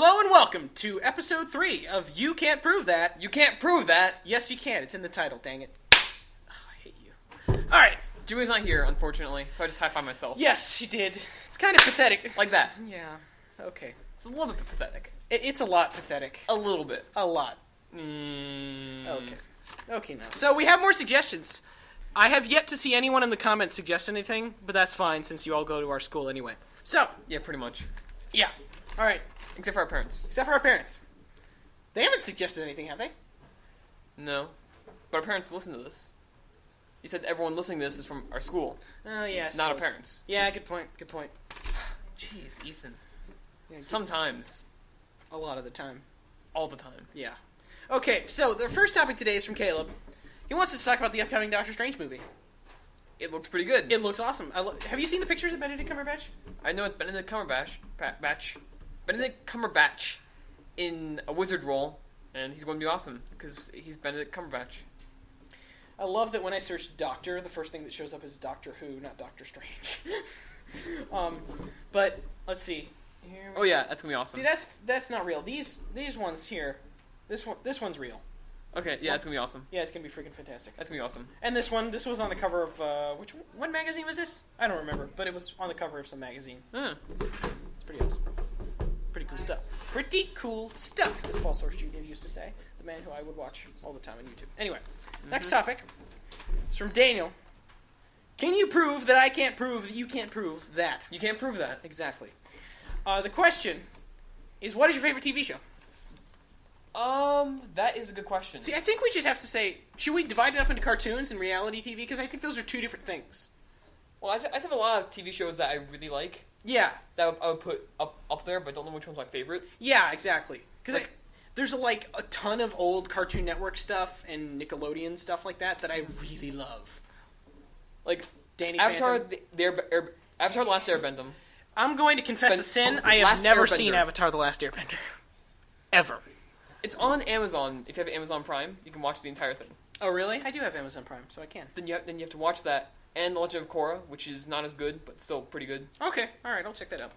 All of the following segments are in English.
Hello and welcome to episode 3 of You Can't Prove That. You can't prove that. Yes, you can. It's in the title, dang it. Oh, I hate you. Alright. Jimmy's not here, unfortunately, so I just high-five myself. Yes, she did. It's kind of pathetic. Like that. Yeah. Okay. It's a little bit pathetic. It's a lot pathetic. A little bit. A lot. Okay. Okay, now. So we have more suggestions. I have yet to see anyone in the comments suggest anything, but that's fine since you all go to our school anyway. So. Yeah, pretty much. Yeah. Alright. Except for our parents. Except for our parents. They haven't suggested anything, have they? No. But our parents listen to this. You said everyone listening to this is from our school. Oh, yeah, not our parents. Yeah, good point. Good point. Jeez, Ethan. Yeah, sometimes. A lot of the time. All the time. Yeah. Okay, so the first topic today is from Caleb. He wants us to talk about the upcoming Doctor Strange movie. It looks pretty good. It looks awesome. Have you seen the pictures of Benedict Cumberbatch? I know it's Benedict Cumberbatch. Benedict Cumberbatch in a wizard role, and he's going to be awesome because he's Benedict Cumberbatch. I love that when I search Doctor, the first thing that shows up is Doctor Who, not Doctor Strange. But let's see. Oh yeah, that's gonna be awesome. See, that's not real. These ones here, this one's real. Okay, yeah, it's gonna be awesome. Yeah, it's gonna be freaking fantastic. That's gonna be awesome. And this was on the cover of what magazine was this? I don't remember, but it was on the cover of some magazine. It's pretty awesome. Pretty cool stuff. Pretty cool stuff, as Paul Source Jr. used to say. The man who I would watch all the time on YouTube. Anyway, next topic. It's from Daniel. Can you prove that I can't prove that you can't prove that? You can't prove that. Exactly. The question is, what is your favorite TV show? That is a good question. See, I think we just have to say, should we divide it up into cartoons and reality TV? Because I think those are two different things. Well, I just have a lot of TV shows that I really like. Yeah. That I would put up there, but I don't know which one's my favorite. Yeah, exactly. Because there's a ton of old Cartoon Network stuff and Nickelodeon stuff like that I really love. Like Danny Avatar, Phantom. Avatar: The Last Airbender. I'm going to confess a sin. I have never seen Avatar: The Last Airbender. Ever. It's on Amazon. If you have Amazon Prime, you can watch the entire thing. Oh, really? I do have Amazon Prime, so I can. Then you have to watch that and The Legend of Korra, which is not as good, but still pretty good. Okay, all right, I'll check that out.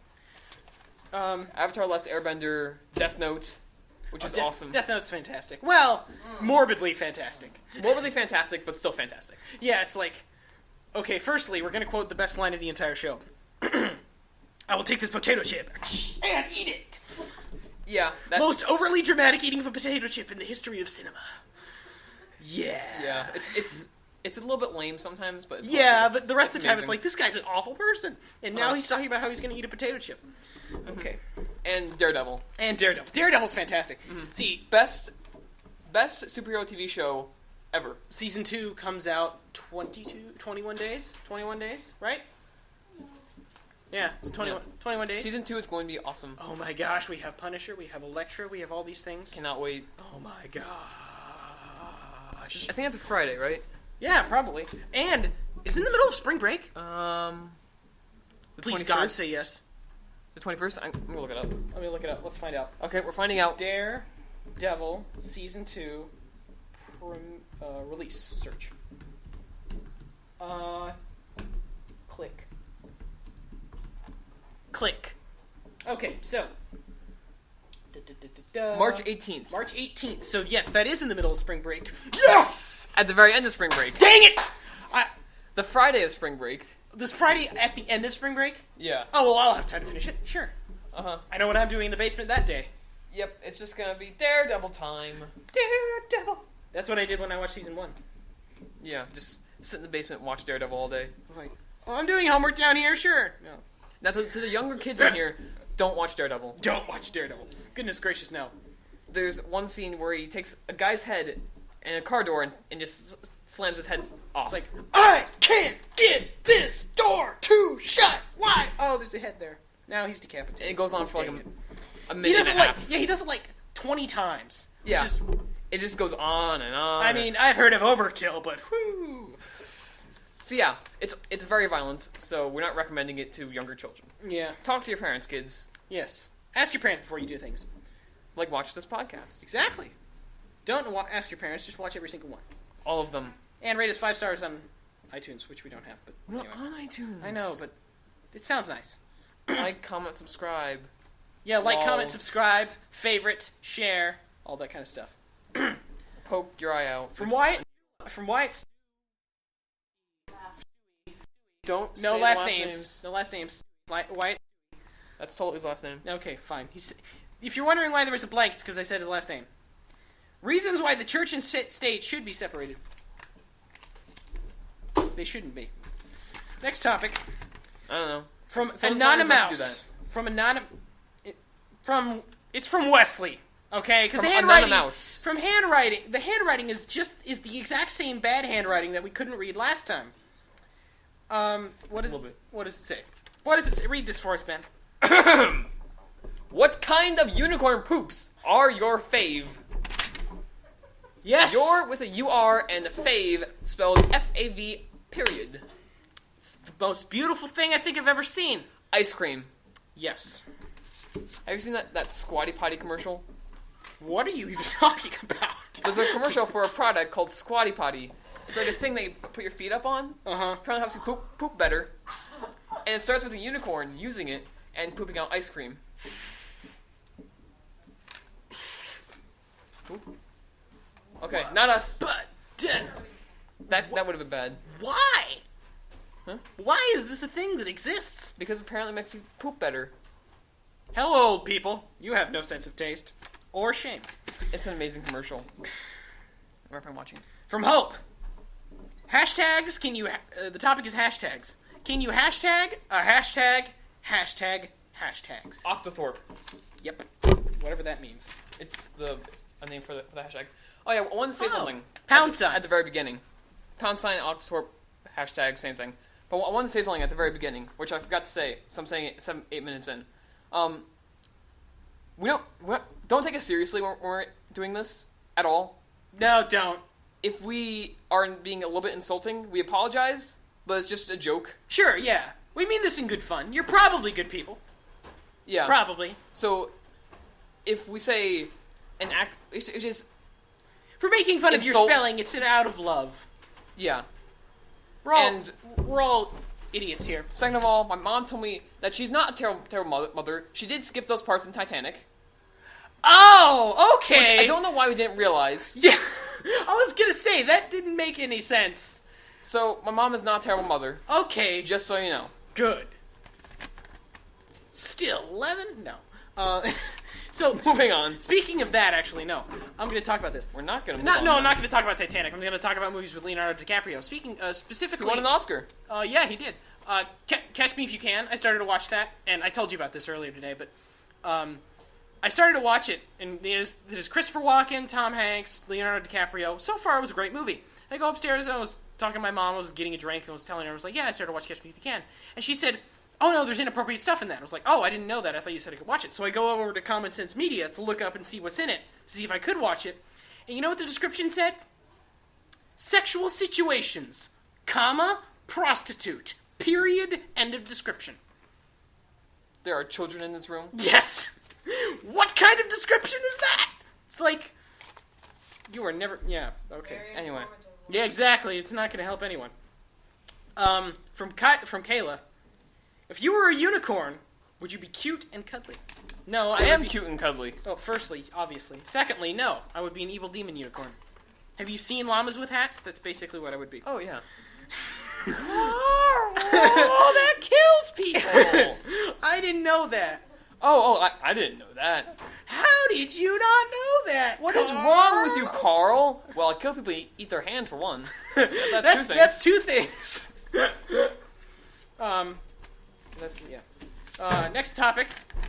Avatar: The Last Airbender, Death Note, which is awesome. Death Note's fantastic. Well, morbidly fantastic. Morbidly fantastic, but still fantastic. Yeah, it's like, okay, firstly, we're going to quote the best line of the entire show. I will take this potato chip and eat it. Yeah. Most overly dramatic eating of a potato chip in the history of cinema. Yeah. Yeah, it's a little bit lame sometimes, but but the rest of the time it's like, this guy's an awful person. And now he's talking about how he's going to eat a potato chip. Okay. And Daredevil. Daredevil's fantastic. Mm-hmm. See, best superhero TV show ever. Season 2 comes out 21 days? 21 days, right? Yeah, it's 21 days. Season 2 is going to be awesome. Oh my gosh, we have Punisher, we have Elektra, we have all these things. Cannot wait. Oh my gosh. I think that's a Friday, right? Yeah, probably. And it's in the middle of spring break. The Please 21st? God say yes. The 21st? I'm going to look it up. Let me look it up. Let's find out. Okay, we're finding out. Daredevil Season 2 release search. Click. Okay, so March 18th. March 18th. So yes, that is in the middle of spring break. Yes! At the very end of spring break. Dang it! The Friday of spring break. This Friday at the end of spring break? Yeah. Oh, well, I'll have time to finish it. Sure. Uh-huh. I know what I'm doing in the basement that day. Yep, it's just gonna be Daredevil time. Daredevil! That's what I did when I watched Season 1. Yeah, just sit in the basement and watch Daredevil all day. I was like, oh, I'm doing homework down here, sure. No. Now, to the younger kids in here, don't watch Daredevil. Don't watch Daredevil. Goodness gracious, no. There's one scene where he takes a guy's head in a car door and just slams his head off. It's like, I can't get this door to shut. Why? Oh, there's a head there. Now he's decapitated. And it goes on for like a minute he does and it a half. he does it like 20 times. Yeah. It just goes on and on. I mean, I've heard of overkill, but whoo. So yeah, it's very violent, so we're not recommending it to younger children. Yeah. Talk to your parents, kids. Yes. Ask your parents before you do things. Like, watch this podcast. Exactly. Don't ask your parents, just watch every single one. All of them. And rate us 5 stars on iTunes, which we don't have, but We're anyway. not on iTunes. I know, but it sounds nice. Like, comment, subscribe. Yeah, like, comment, Lols. subscribe, favorite, share, all that kind of stuff. Poke your eye out. From Wyatt, Don't no say the last names. No last names. Wyatt. That's totally his last name. Okay, fine. If you're wondering why there was a blank, it's because I said his last name. Reasons why the church and state should be separated. They shouldn't be. Next topic. I don't know. From Some songs have to do Anonymous. It's from Wesley. Okay, because From the handwriting. Anonymous. From handwriting. The handwriting is the exact same bad handwriting that we couldn't read last time. What does it say? What does it say? Read this for us, Ben. What kind of unicorn poops are your fave? Yes. Your with a U-R and fave spelled F-A-V period. It's the most beautiful thing I think I've ever seen. Ice cream. Yes. Have you seen that Squatty Potty commercial? What are you even talking about? There's a commercial for a product called Squatty Potty. It's like a thing that you put your feet up on. Apparently helps you poop better. And it starts with a unicorn using it and pooping out ice cream. Okay, not us. But That would have been bad. why? Huh? Why is this a thing that exists? Because apparently it makes you poop better. Hello, old people. You have no sense of taste or shame. It's an amazing commercial. Where am I watching? From Hope. Hashtags, can you... the topic is hashtags. Can you hashtag a hashtag hashtags? Octothorpe. Yep. Whatever that means. It's a name for the hashtag. Oh yeah, I wanted to say something. Pound sign. At the very beginning. Pound sign, Octothorpe, hashtag, same thing. But I wanted to say something at the very beginning, which I forgot to say, so I'm saying it 8 minutes in. We don't take it seriously when we're doing this at all. No, don't. If we are being a little bit insulting, we apologize, but it's just a joke. Sure, yeah. We mean this in good fun. You're probably good people. Yeah. Probably. So, if we say an act, it's just, For making fun of your Insult. spelling, it's an out of love. yeah. We're all idiots here. Second of all, my mom told me that she's not a terrible mother. She did skip those parts in Titanic. Oh, okay. Which I don't know why we didn't realize. Yeah, I was gonna say, that didn't make any sense. So, my mom is not a terrible mother. Okay, Just so you know. good. Still 11? No. So, Moving on. speaking of that, actually, no. I'm gonna talk about this. We're not going to No, I'm not gonna talk about Titanic. I'm gonna talk about movies with Leonardo DiCaprio. Speaking, He specifically... won an Oscar. Yeah, he did. Catch Me If You Can. I started to watch that, and I told you about this earlier today, but I started to watch it, and there's Christopher Walken, Tom Hanks, Leonardo DiCaprio. So far, it was a great movie. I go upstairs, and I was talking to my mom, I was getting a drink, and I was telling her, I was like, yeah, I started to watch Catch Me If You Can. And she said, oh no, there's inappropriate stuff in that. I was like, oh, I didn't know that. I thought you said I could watch it. So I go over to Common Sense Media to look up and see what's in it, to see if I could watch it. And you know what the description said? Sexual situations, comma, prostitute, period, end of description. There are children in this room. Yes! What kind of description is that? It's like, you are never, yeah, okay. Anyway. Yeah, exactly. It's not going to help anyone. From Kayla, if you were a unicorn, would you be cute and cuddly? No, I am cute and cuddly. Oh, firstly, obviously. Secondly, no, I would be an evil demon unicorn. Have you seen llamas with hats? That's basically what I would be. Oh, yeah. Oh, that kills people! I didn't know that. I didn't know that. How did you not know that? What is wrong with you, Carl? Well, I kill people eat their hands for one. That's two things. That's two things. Next topic.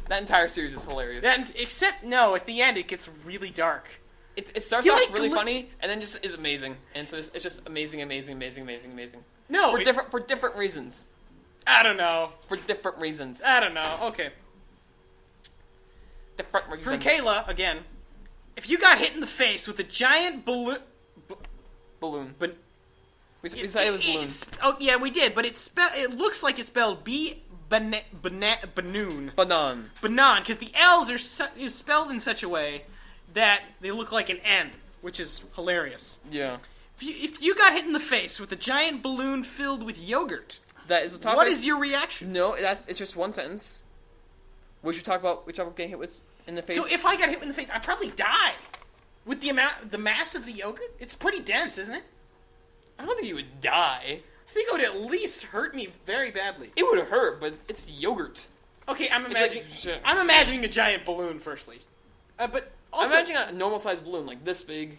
That entire series is hilarious. Except, no, at the end it gets really dark. It starts You off like really gl- funny, and then just is amazing. And so it's just amazing. No, For different reasons. I don't know. For different reasons. I don't know. Okay. Different reasons. From Kayla, again. If you got hit in the face with a giant balloon... Balloon. But We said it was balloon. Oh, yeah, we did, but it looks like it's spelled banoon. Banan. Banan, because the L's is spelled in such a way that they look like an N, which is hilarious. Yeah. If you got hit in the face with a giant balloon filled with yogurt, That is a topic. what is your reaction? No, it's just one sentence. We talk about getting hit with in the face. So if I got hit in the face, I'd probably die. With the mass of the yogurt, it's pretty dense, isn't it? I don't think you would die. I think it would at least hurt me very badly. It would hurt, but it's yogurt. Okay, I'm imagining a giant balloon, firstly. But also... I'm imagining a normal-sized balloon, like this big.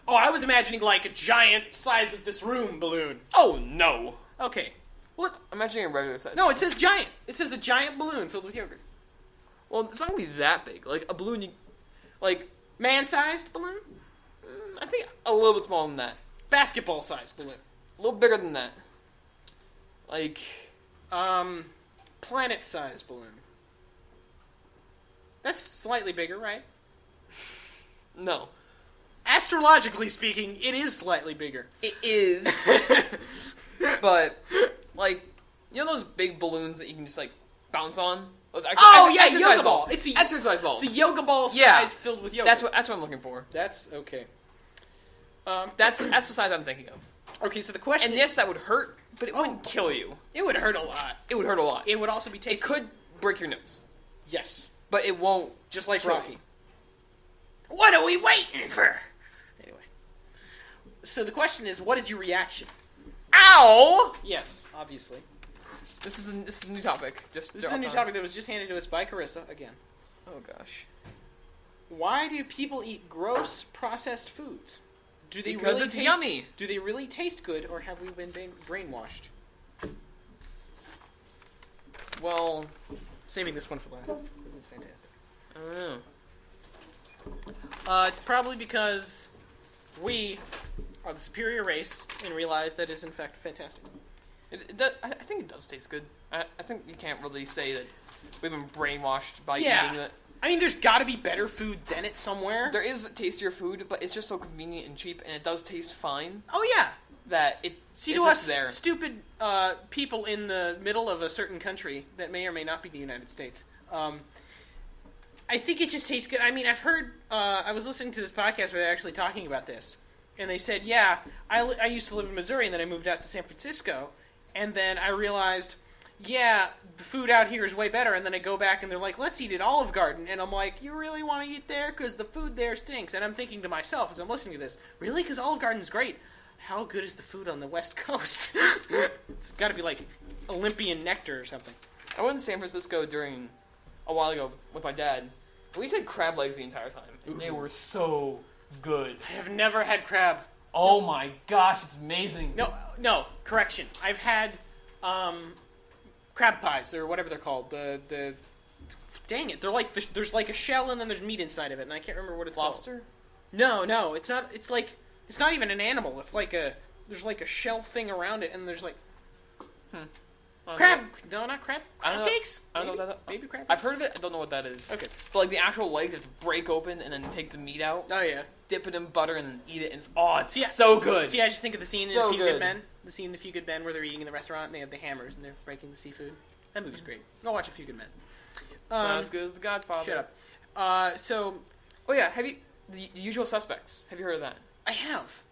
Oh, I was imagining, like, a giant size of this room balloon. Oh, no. Okay. Well, I'm imagining a regular size. No, it says giant. It says a giant balloon filled with yogurt. Well, it's not going to be that big. Like, a balloon, like... Man-sized balloon? I think a little bit smaller than that. Basketball-sized balloon. A little bigger than that. Like... Planet-sized balloon. That's slightly bigger, right? No. Astrologically speaking, it is slightly bigger. It is. But, like, you know those big balloons that you can just, like, bounce on? Those yoga ball. It's the exercise balls. It's a yoga ball size filled with yogurt. That's what I'm looking for. That's okay. That's the size I'm thinking of. Okay, so the question... And yes, that would hurt, but it wouldn't kill you. It would hurt a lot. It would hurt a lot. It would also be tasty. It could break your nose. Yes. But it won't. Just like kill Rocky. you. What are we waiting for? Anyway. So the question is, what is your reaction? Ow! Yes, obviously. This is the new topic. This is the new topic that was just handed to us by Carissa again. Oh gosh. Why do people eat gross processed foods? Do they because really it's taste, yummy. Do they really taste good, or have we been brainwashed? Well, saving this one for last. This is fantastic. I don't know. It's probably because we are the superior race and realize that is in fact fantastic. I think it does taste good. I think you can't really say that we've been brainwashed by eating it. I mean, there's got to be better food than it somewhere. There is tastier food, but it's just so convenient and cheap, and it does taste fine. Oh, yeah. That it's us there. Stupid people in the middle of a certain country that may or may not be the United States. I think it just tastes good. I mean, I've heard... I was listening to this podcast where they're actually talking about this, and they said, yeah, I used to live in Missouri, and then I moved out to San Francisco, and then I realized... yeah, the food out here is way better, and then I go back and they're like, let's eat at Olive Garden, and I'm like, you really want to eat there? Because the food there stinks. And I'm thinking to myself as I'm listening to this, really? Because Olive Garden's great. How good is the food on the West Coast? It's got to be like Olympian nectar or something. I went to San Francisco a while ago with my dad, and we just had crab legs the entire time, and they were so good. I have never had crab. Oh my gosh, it's amazing. No, correction. I've had... crab pies, or whatever they're called. The dang it, they're like there's like a shell and then there's meat inside of it, and I can't remember what it's Lobster? called. No, it's not. It's like it's not even an animal. It's like there's like a shell thing around it, and there's like crab. No, not crab. Crab cakes. I don't know what that. Maybe crab. I've heard of it. I don't know what that is. Okay, but like the actual leg, that's break open and then take the meat out. Oh yeah. Dip it in butter and then eat it. And it's so good. See, I just think of the scene in A Few Good Men. The scene in A Few Good Men where they're eating in the restaurant and they have the hammers and they're breaking the seafood. That movie's great. Go watch A Few Good Men. It's not as good as The Godfather. Shut up. Oh yeah, have you the Usual Suspects? Have you heard of that? I have.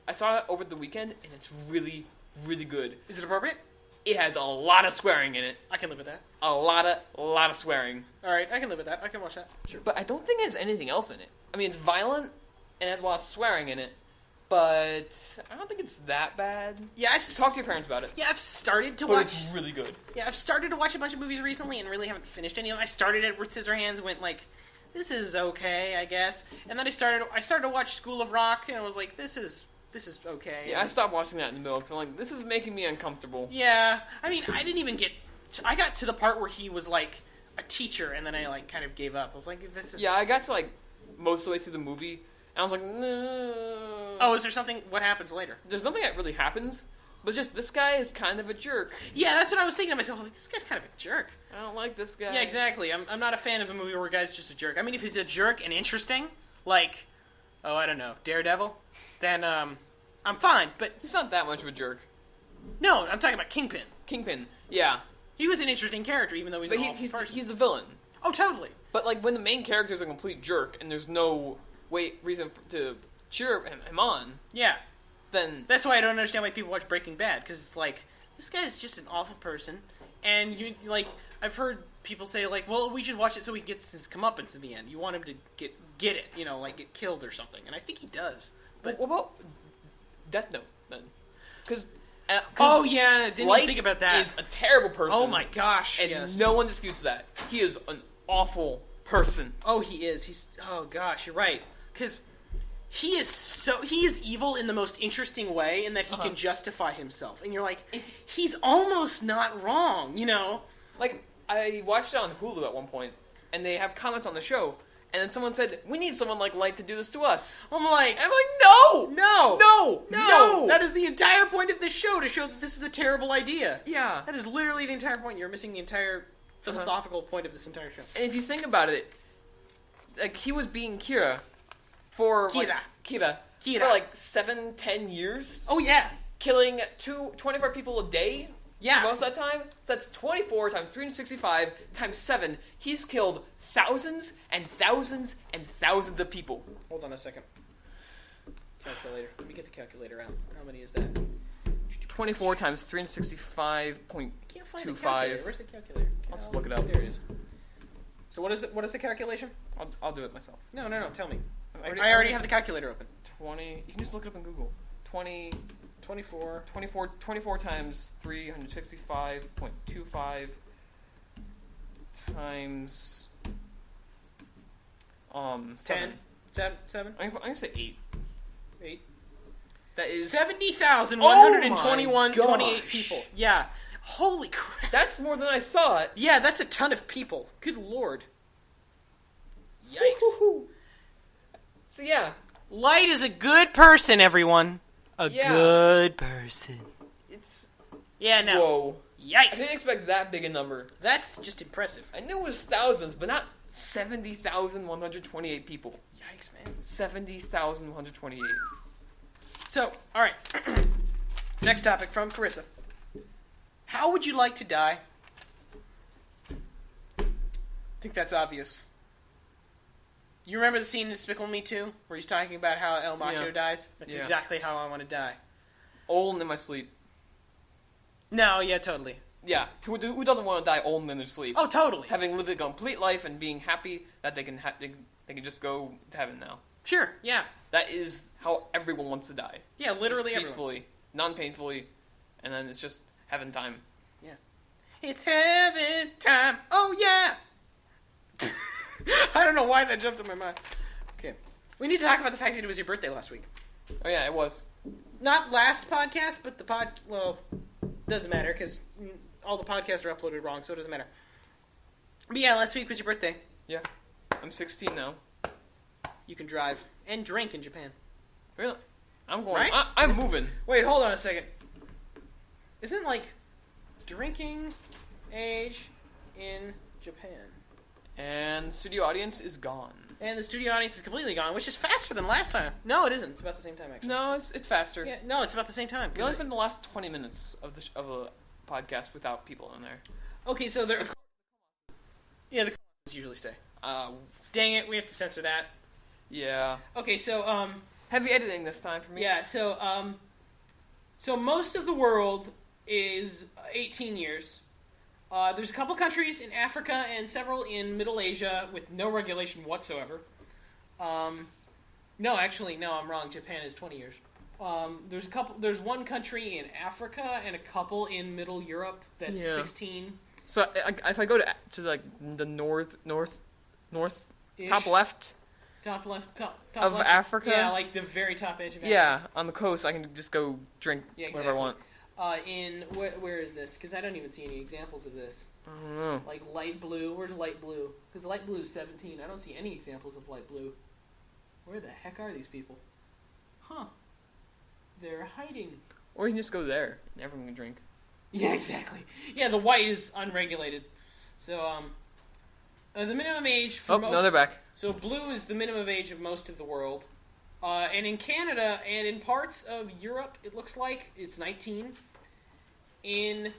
I saw it over the weekend and it's really, really good. Is it appropriate? It has a lot of swearing in it. I can live with that. A lot of swearing. All right, I can live with that. I can watch that. Sure. But I don't think it has anything else in it. I mean, it's violent and it has a lot of swearing in it, but I don't think it's that bad. Yeah, talk to your parents about it. Yeah, I've started to watch. But it's really good. Yeah, I've started to watch a bunch of movies recently and really haven't finished any of them. I started Edward Scissorhands and went like, this is okay, I guess. And then I started to watch School of Rock and I was like, this is okay. Yeah, I stopped watching that in the middle because I'm like, this is making me uncomfortable. Yeah, I mean, I didn't even I got to the part where he was like a teacher and then I like kind of gave up. I was like, this is... Yeah, I got to like most of the way through the movie and I was like, no. Oh, is there something... What happens later? There's nothing that really happens, but just this guy is kind of a jerk. Yeah, that's what I was thinking to myself. Like, this guy's kind of a jerk. I don't like this guy. Yeah, exactly. I'm not a fan of a movie where a guy's just a jerk. I mean, if he's a jerk and interesting, like, oh, I don't know, Daredevil, then I'm fine, but... He's not that much of a jerk. No, I'm talking about Kingpin. Kingpin, yeah. He was an interesting character, even though he's an awful person. He's the villain. Oh, totally. But, like, when the main character's a complete jerk and there's no reason to cheer him on... Yeah. Then... That's why I don't understand why people watch Breaking Bad, because it's like, this guy's just an awful person, and you, like, I've heard people say like, well, we should watch it so he gets his comeuppance in the end. You want him to get it, like get killed or something, and I think he does. But what about Death Note then? Because oh yeah, I didn't even think about that. Is a terrible person. Oh my gosh, and no one disputes that. He is an awful person. Oh, he is. Oh gosh, you're right. Because he is evil in the most interesting way, in that he can justify himself, and you're like, he's almost not wrong, Like, I watched it on Hulu at one point, and they have comments on the show, and then someone said, we need someone like Light to do this to us. I'm like, no! No! That is the entire point of this show, to show that this is a terrible idea. Yeah. That is literally the entire point. You're missing the entire philosophical point of this entire show. And if you think about it, like, he was being Kira for, Kira for like 7-10 years. Oh, yeah. Killing 24 people a day. Yeah. Most of that time. So that's 24 times 365 times 7. He's killed thousands and thousands and thousands of people. Hold on a second. Calculator. Let me get the calculator out. How many is that? 24 times 365.25. Can't find the calculator. Where's the calculator? I'll just look it up. There it is. So what is the calculation? I'll do it myself. No. Tell me. I already have the calculator open. 20. You can just look it up in Google. 24 times 365.25 times 7. 7? I'm gonna say 8. 8. That is 70,128 people. Yeah. Holy crap. That's more than I thought. Yeah, that's a ton of people. Good lord. Yikes. Woo-hoo-hoo. So yeah. Light is a good person, everyone. A good person. It's... Yeah, no. Whoa. Yikes. I didn't expect that big a number. That's just impressive. I knew it was thousands, but not 70,128 people. Yikes, man. 70,128. So, alright. Next topic from Carissa. How would you like to die? I think that's obvious. You remember the scene in Despicable Me 2? Where he's talking about how El Macho dies? That's exactly how I want to die. Old and in my sleep. No, yeah, totally. Yeah, who doesn't want to die old and in their sleep? Oh, totally. Having lived a complete life and being happy that they can just go to heaven now. Sure, yeah. That is how everyone wants to die. Yeah, literally just peacefully, non-painfully, and then it's just heaven time. Yeah. It's heaven time. Oh, yeah. I don't know why that jumped in my mind. Okay. We need to talk about the fact that it was your birthday last week. Oh, yeah, it was. Not last podcast, but well, doesn't matter, because all the podcasts are uploaded wrong, so it doesn't matter. But yeah, last week was your birthday. Yeah. I'm 16 now. You can drive and drink in Japan. Really? I'm going. Right? I'm moving. Wait, hold on a second. Isn't, drinking age in Japan? And studio audience is gone. And the studio audience is completely gone, which is faster than last time. No, it isn't. It's about the same time, actually. No, it's faster. Yeah, no, it's about the same time. We only spent the last 20 minutes of a podcast without people in there. Okay, so the comments usually stay. Dang it, we have to censor that. Yeah. Okay, so heavy editing this time for me. Yeah, so most of the world is 18 years. There's a couple countries in Africa and several in Middle Asia with no regulation whatsoever. No, I'm wrong. Japan is 20 years. There's one country in Africa and a couple in Middle Europe that's 16. So if I go to the north top left of left. Africa, yeah, like the very top edge of Africa. Yeah, on the coast, I can just go drink whatever I want. Where is this? Because I don't even see any examples of this. I don't know. Like light blue. Where's light blue? Because light blue is 17. I don't see any examples of light blue. Where the heck are these people? Huh. They're hiding. Or you can just go there and everyone can drink. Yeah, exactly. Yeah, the white is unregulated. So, the minimum age for most... no, they're back. So blue is the minimum age of most of the world. And in Canada and in parts of Europe, it looks like it's 19. In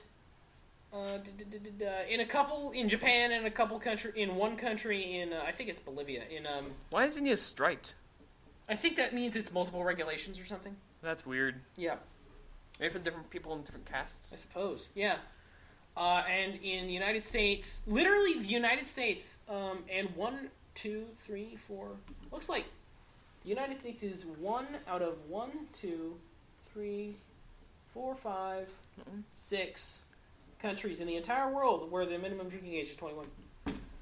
Japan and in one country in I think it's Bolivia. Why isn't he striped? I think that means it's multiple regulations or something. That's weird. Yeah. Maybe for different people in different castes. I suppose. Yeah. And in the United States, literally the United States, and 1, 2, 3, 4. Looks like the United States is 1 out of 1, 2, 3, 4, 5, 6 countries in the entire world where the minimum drinking age is 21.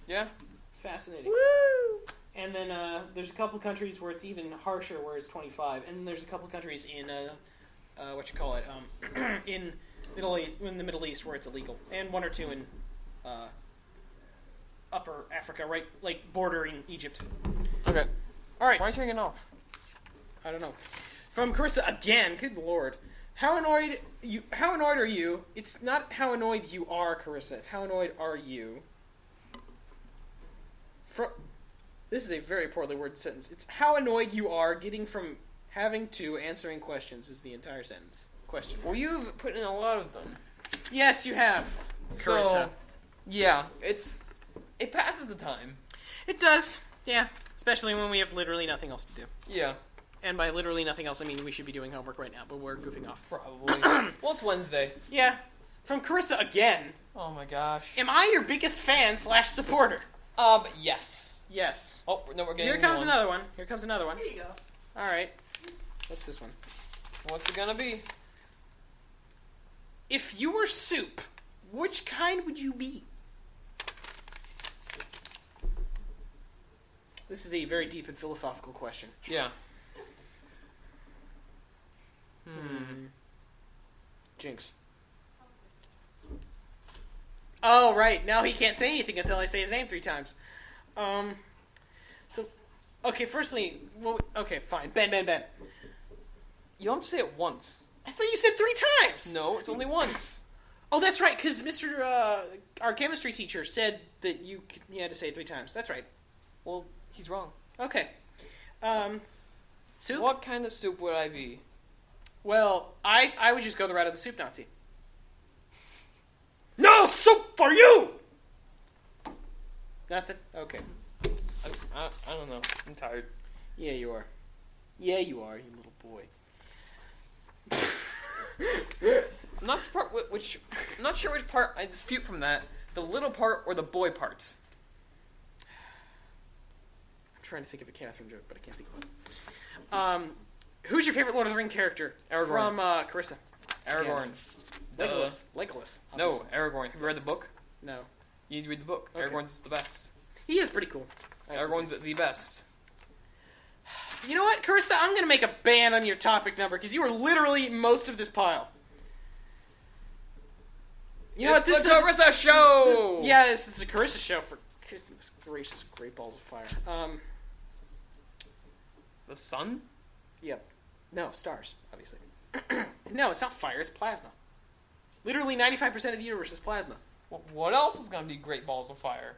Yeah. Fascinating. Woo! And then there's a couple countries where it's even harsher, where it's 25. And then there's a couple countries in in the Middle East where it's illegal, and 1 or 2 in Upper Africa, right, like bordering Egypt. Okay. All right. Why are you turning it off? I don't know. From Carissa again. Good lord. How annoyed are you? It's not how annoyed you are, Carissa. It's how annoyed are you? This is a very poorly worded sentence. It's how annoyed you are getting from having to answering questions is the entire sentence. Question. Well, you've put in a lot of them. Yes, you have, Carissa. So, yeah, it passes the time. It does, yeah. Especially when we have literally nothing else to do. Yeah. And by literally nothing else, I mean we should be doing homework right now, but we're goofing off. Probably. Well, it's Wednesday. Yeah. From Carissa again. Oh my gosh. Am I your biggest fan / supporter? Yes. Yes. Oh, no, we're getting Here comes one. another one. Here comes another one. Here you go. All right. What's this one? What's it gonna be? If you were soup, which kind would you be? This is a very deep and philosophical question. Yeah. Jinx. Oh, right. Now he can't say anything until I say his name 3 times. Okay, firstly, okay, fine. Ben. You don't say it once. I thought you said 3 times! No, it's only once. Oh, that's right, because our chemistry teacher said that you had to say it 3 times. That's right. Well, he's wrong. Okay. Soup? What kind of soup would I be? Well, I would just go the route of the soup Nazi. No soup for you! Nothing? Okay. I don't know. I'm tired. Yeah, you are. Yeah, you are, you little boy. I'm not sure which part I dispute from that. The little part or the boy part. I'm trying to think of a Catherine joke, but I can't think of one. Who's your favorite Lord of the Rings character? Aragorn. From Carissa. Aragorn. Legolas. Legolas. No, obviously. Aragorn. Have you read the book? No. You need to read the book. Okay. Aragorn's the best. He is pretty cool. Aragorn's the best. You know what, Carissa? I'm going to make a ban on your topic number, because you were literally most of this pile. You know It's what? the Carissa Show! This is a Carissa show, for goodness gracious, great balls of fire. The sun? Yep. No, stars, obviously. No, it's not fire, it's plasma. Literally 95% of the universe is plasma. Well, what else is going to be great balls of fire?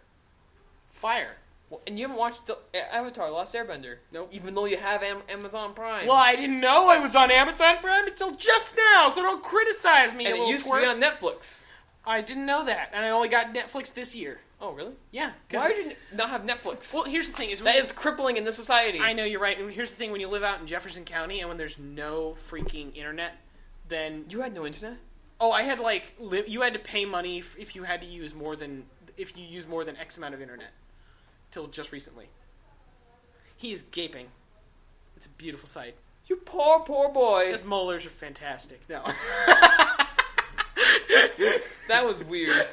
Fire. Well, and you haven't watched Avatar: The Last Airbender? Nope. Even though you have Amazon Prime. Well, I didn't know I was on Amazon Prime until just now, so don't criticize me, and you it little used twerp. to be on Netflix. I didn't know that, and I only got Netflix this year. Oh, really? Yeah. Why would you not have Netflix? Well, here's the thing: that is crippling in this society. I know you're right. And here's the thing: when you live out in Jefferson County and when there's no freaking internet, then You had no internet? oh, I had you had to pay money if you had to use more than X amount of internet. Till just recently. He is gaping. It's a beautiful sight. You poor boy. His molars are fantastic. No. That was weird.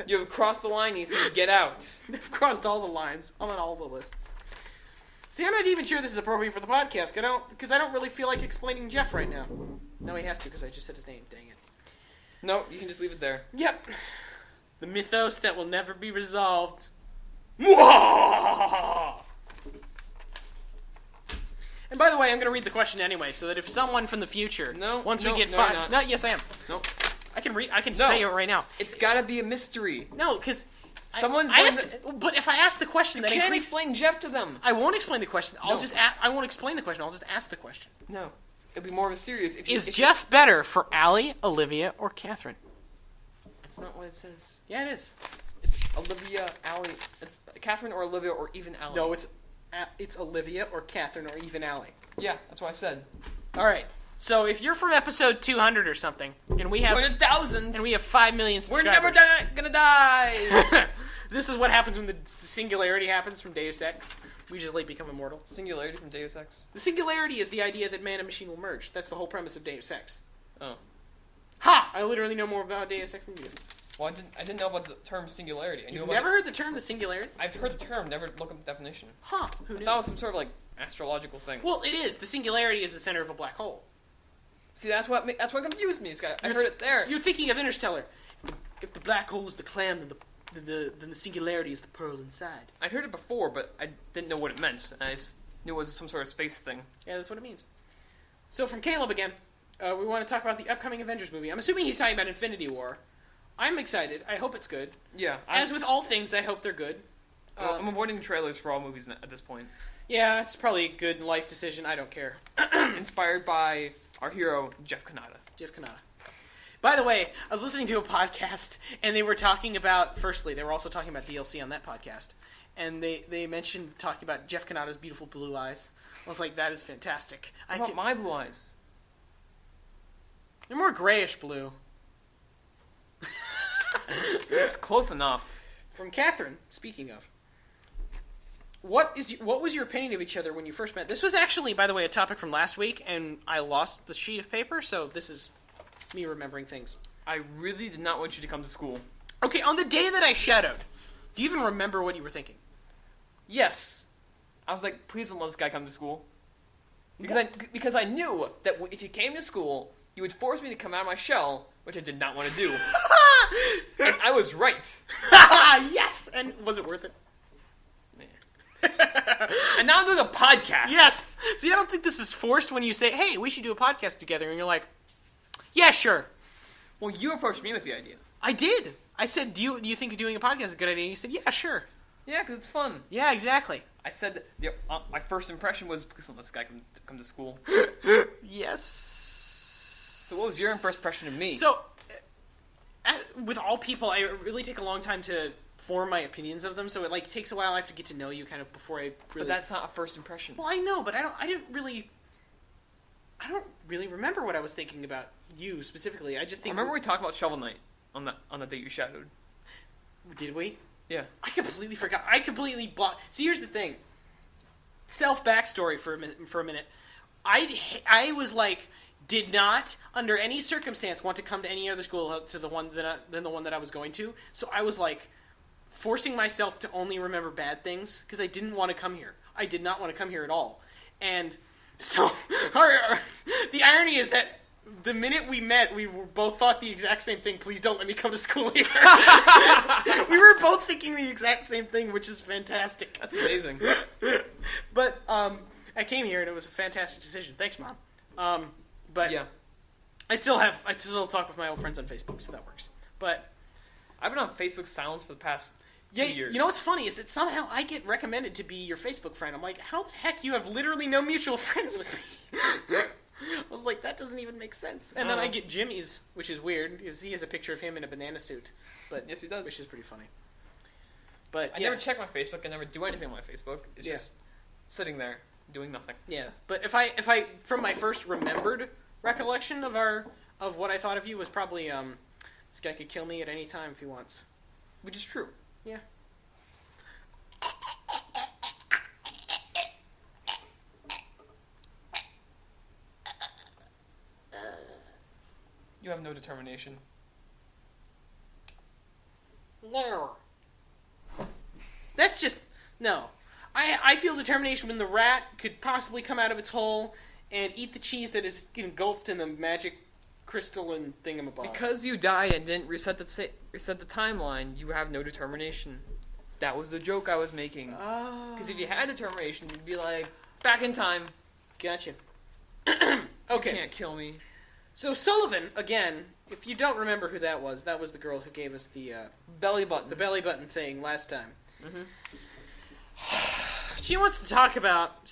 You have crossed the line. You need to get out. They've crossed all the lines. I'm on all the lists. See, I'm not even sure this is appropriate for the podcast. Because I don't really feel like explaining Jeff right now. No, he has to because I just said his name. Dang it. No, you can just leave it there. Yep. The mythos that will never be resolved. And by the way, I'm going to read the question anyway, so that if someone from the future, once we get 5, no, yes, I am. No, I can read. I can tell you right now. It's got to be a mystery. No, because someone's. But if I ask the question, then you can't explain Jeff to them. I won't explain the question. I won't explain the question. I'll just ask the question. No, it'd be more mysterious. Is Jeff better for Allie, Olivia, or Catherine? That's not what it says. Yeah, it is. It's Olivia, Allie. It's Catherine or Olivia or even Allie. No, it's Olivia or Catherine or even Allie. Yeah, that's what I said. All right. So if you're from episode 200 or something, and we have 200,000, and we have 5 million we're subscribers, never gonna die. This is what happens when the singularity happens from Deus Ex. We just become immortal. Singularity from Deus Ex. The singularity is the idea that man and machine will merge. That's the whole premise of Deus Ex. Oh. Ha! I literally know more about Deus Ex than you do. Well, I didn't know about the term singularity. You've never heard the term the singularity? I've heard the term, never looked up the definition. Huh. Who knew? That was some sort of like astrological thing. Well, it is. The singularity is the center of a black hole. See, that's what confused me, Scott. I heard it there. You're thinking of Interstellar. If the black hole is the clam, then the singularity is the pearl inside. I'd heard it before, but I didn't know what it meant. I just knew it was some sort of space thing. Yeah, that's what it means. So from Caleb again, we want to talk about the upcoming Avengers movie. I'm assuming he's talking about Infinity War. I'm excited. I hope it's good. Yeah. As with all things, I hope they're good. Well, I'm avoiding trailers for all movies at this point. Yeah, it's probably a good life decision. I don't care. Inspired by our hero, Jeff Kanata. Jeff Kanata. By the way, I was listening to a podcast, and they were talking about, firstly, they were also talking about DLC on that podcast, and they mentioned talking about Jeff Kanata's beautiful blue eyes. I was like, that is fantastic. What about my blue eyes? They're more grayish blue. It's close enough. From Catherine, speaking of, what was your opinion of each other when you first met? This was actually, by the way, a topic from last week, and I lost the sheet of paper, so this is me remembering things. I really did not want you to come to school. Okay, on the day that I shadowed, do you even remember what you were thinking? Yes. I was like, please don't let this guy come to school. Because I knew that if you came to school, you would force me to come out of my shell, which I did not want to do. And I was right. Yes! And was it worth it? And now I'm doing a podcast. Yes! See, I don't think this is forced when you say, hey, we should do a podcast together, and you're like, yeah, sure. Well, you approached me with the idea. I did. I said, do you think doing a podcast is a good idea? And you said, yeah, sure. Yeah, because it's fun. Yeah, exactly. I said my first impression was, please don't let this guy come to school. Yes. So what was your first impression of me? So, with all people, I really take a long time to form my opinions of them, so it takes a while. I have to get to know you kind of before I really... But that's not a first impression. Well, I know, but I don't really remember what I was thinking about you specifically. I just think... Remember we talked about Shovel Knight on the date you shadowed? Did we? Yeah. I completely forgot. I completely blocked... See, here's the thing. Self-backstory for a minute. I was like, did not, under any circumstance, want to come to any other school than the one that I was going to. So I was like, forcing myself to only remember bad things, because I didn't want to come here. I did not want to come here at all. And so, the irony is that the minute we met, we both thought the exact same thing. Please don't let me come to school here. We were both thinking the exact same thing, which is fantastic. That's amazing. But I came here, and it was a fantastic decision. Thanks, Mom. But yeah. I still talk with my old friends on Facebook, so that works. But I've been on Facebook silence for the past 2 years. You know what's funny is that somehow I get recommended to be your Facebook friend. I'm like, how the heck you have literally no mutual friends with me? I was like, that doesn't even make sense. And then I get Jimmy's, which is weird, because he has a picture of him in a banana suit. But yes, he does. Which is pretty funny. But I never check my Facebook. I never do anything on my Facebook. It's just sitting there doing nothing. Yeah. But if I from my first remembered recollection of what I thought of you was probably this guy could kill me at any time if he wants. Which is true. Yeah. You have no determination. No. That's just... No. I feel determination when the rat could possibly come out of its hole and eat the cheese that is engulfed in the magic crystalline thingamabob. Because you died and didn't reset the timeline, you have no determination. That was the joke I was making. Because if you had determination, you'd be like, back in time. Gotcha. Okay. You can't kill me. So Sullivan, again, if you don't remember who that was the girl who gave us the belly button. The belly button thing last time. Mm-hmm. She wants us to talk about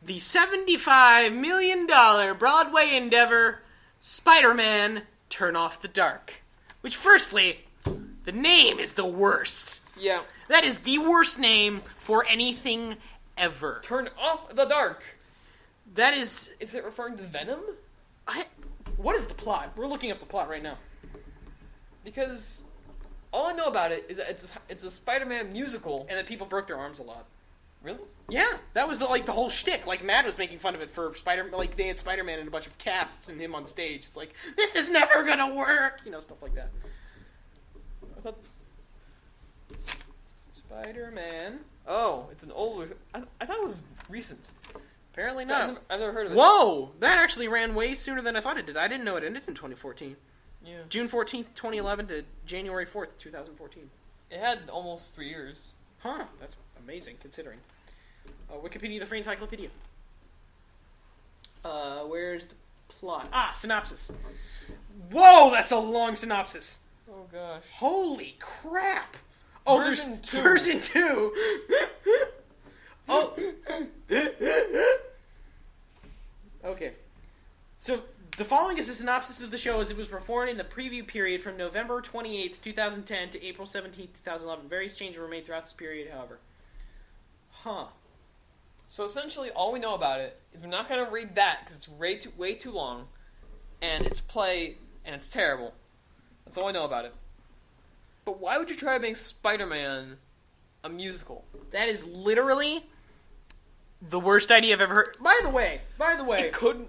the $75 million Broadway endeavor, Spider-Man Turn Off the Dark. Which, firstly, the name is the worst. Yeah. That is the worst name for anything ever. Turn off the dark. That is... Is it referring to Venom? What is the plot? We're looking up the plot right now. Because all I know about it is that it's a Spider-Man musical. And that people broke their arms a lot. Really? Yeah, that was the whole shtick. Like, Mad was making fun of it for like, they had Spider-Man in a bunch of casts and him on stage. It's like, this is never gonna work! You know, stuff like that. I thought... Spider-Man... Oh, it's an older... I thought it was recent. Apparently So not. I've never heard of it. Whoa! That actually ran way sooner than I thought it did. I didn't know it ended in 2014. Yeah. June 14th, 2011 to January 4th, 2014. It had almost 3 years. Huh. That's amazing, considering. Wikipedia, the free encyclopedia. Where's the plot? Synopsis. Whoa, that's a long synopsis. Oh, gosh. Holy crap. Oh, Version 2. Version 2. Oh. Okay. So, the following is a synopsis of the show as it was performed in the preview period from November 28th, 2010 to April 17th, 2011. Various changes were made throughout this period, however. Huh. So essentially, all we know about it is we're not going to read that because it's way too long, and it's play, and it's terrible. That's all I know about it. But why would you try to make Spider-Man a musical? That is literally the worst idea I've ever heard. By the way. It could,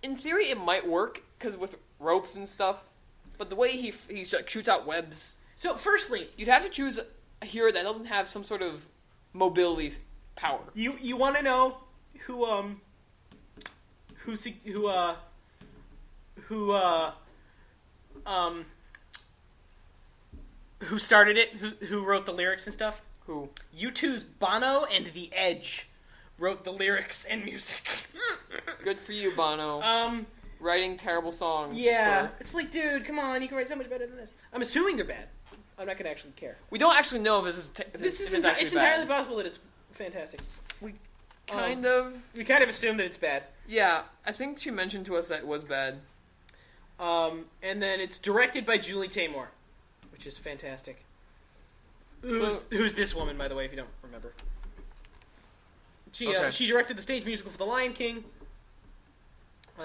in theory, it might work because with ropes and stuff. But the way he shoots out webs. So, firstly, you'd have to choose a hero that doesn't have some sort of mobility power. You want to know who started it? Who wrote the lyrics and stuff? Who? U2's Bono and The Edge wrote the lyrics and music. Good for you, Bono. Writing terrible songs. Yeah. It's like, dude, come on, you can write so much better than this. I'm assuming they're bad. I'm not going to actually care. We don't actually know if it's entirely possible that it's fantastic. We kind of assume that it's bad. Yeah, I think she mentioned to us that it was bad. And then it's directed by Julie Taymor, which is fantastic. Who's this woman, by the way, if you don't remember? She directed the stage musical for The Lion King.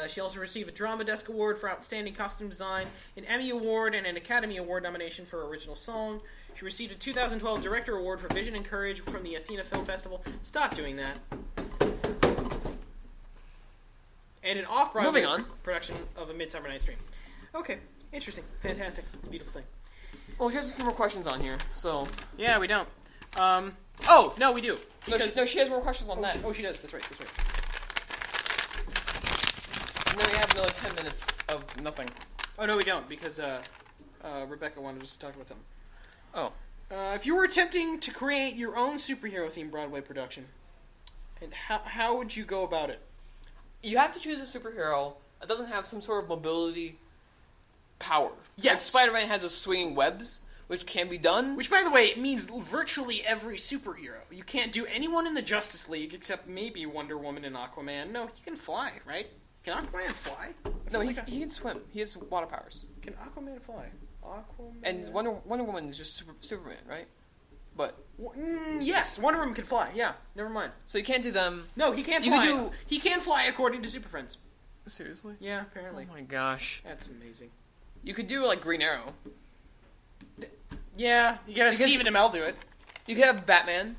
She also received a Drama Desk Award for Outstanding Costume Design, an Emmy Award, and an Academy Award nomination for Original Song. She received a 2012 Director Award for Vision and Courage from the Athena Film Festival. Stop doing that. And an off-Broadway production of A Midsummer Night's Dream. Okay, interesting, fantastic. It's a beautiful thing. Well, she has a few more questions on here, so... Yeah, we don't. No, we do. She has more questions on that. She does. That's right. And then we have another 10 minutes of nothing. Oh, no, we don't, because Rebecca wanted us to talk about something. Oh. If you were attempting to create your own superhero-themed Broadway production, and how would you go about it? You have to choose a superhero that doesn't have some sort of mobility power. Yes. Like Spider-Man has a swinging webs, which can be done. Which, by the way, means virtually every superhero. You can't do anyone in the Justice League except maybe Wonder Woman and Aquaman. No, he can fly, right? Can Aquaman fly? No, he can swim. He has water powers. Can Aquaman fly? Aquaman? And Wonder Woman is just Superman, right? But yes, Wonder Woman can fly. Yeah, never mind. So you can't do them. No, he can't fly. He can fly according to Super Friends. Seriously? Yeah, apparently. Oh my gosh, that's amazing. You could do like Green Arrow. Yeah, you gotta have Stephen Amell do it. You could have Batman.